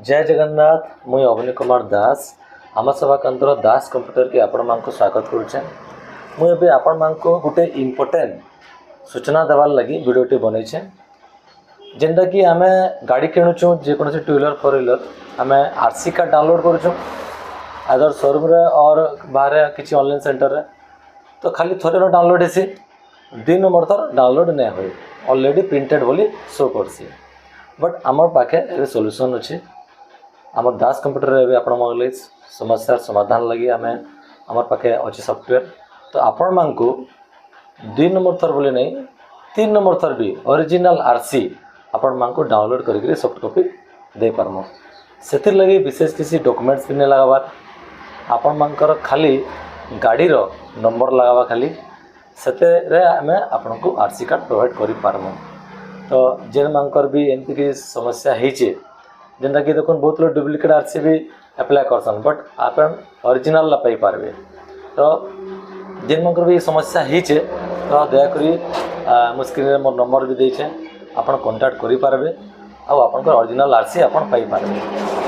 जय जगन्नाथ मुई अवनी कुमार दास आम सभा केन्द्र दास कंप्यूटर के आपण मान स्वागत करुचे। मुझे आपण मान गोटे इम्पोर्टेंट सूचना देवार लगी वीडियोटी बनईचे जेनटा कि आम गाड़ी किणुचु जेकोसी टू व्हीलर फोर व्हीलर आम आरसी कार्ड डाउनलोड करुचु आदर शोरूम रे और बाहर किसी ऑनलाइन सेंटर रे तो खाली थोड़े डाउनलोड हेसी दिन नंबर थर डाउनलोड नहीं हुए ऑलरेडी प्रिंटेड बोली शो करसी बट आमर पाखे सॉल्यूशन अच्छे आम दास कंप्यूटर रे आपण मन समस्या समाधान लगी आम आमर पाखे अच्छे सॉफ्टवेयर तो आपण मान को 2 नंबर थर बोले नहीं 3 नंबर थर भी ओरिजिनल आरसी आपण मान को डाउनलोड करके सॉफ्ट कॉपी दे पारमो से लगी विशेष किसी डॉक्यूमेंट्स भी नहीं लगाबार आपण मानकर खाली गाड़ी रो नंबर लगावा खाली से आम आपण को आरसी कार्ड प्रोवाइड करि पारमो। तो जेन मानकर भी एमती की समस्या होचे जेनटा कि देखो बहुत लोग डुप्लिकेट आरसी भी अप्लाई करसन बट आप ओरिजिनल ला पाई पारबे। तो जेन मानकर भी समस्या होचे तो दयाकोरी मो स्क्रीन रे मोर नंबर भी देछे आपण कांटेक्ट करि पारबे आ आपनकर ओरिजिनल आरसी आपण पाई पारबे।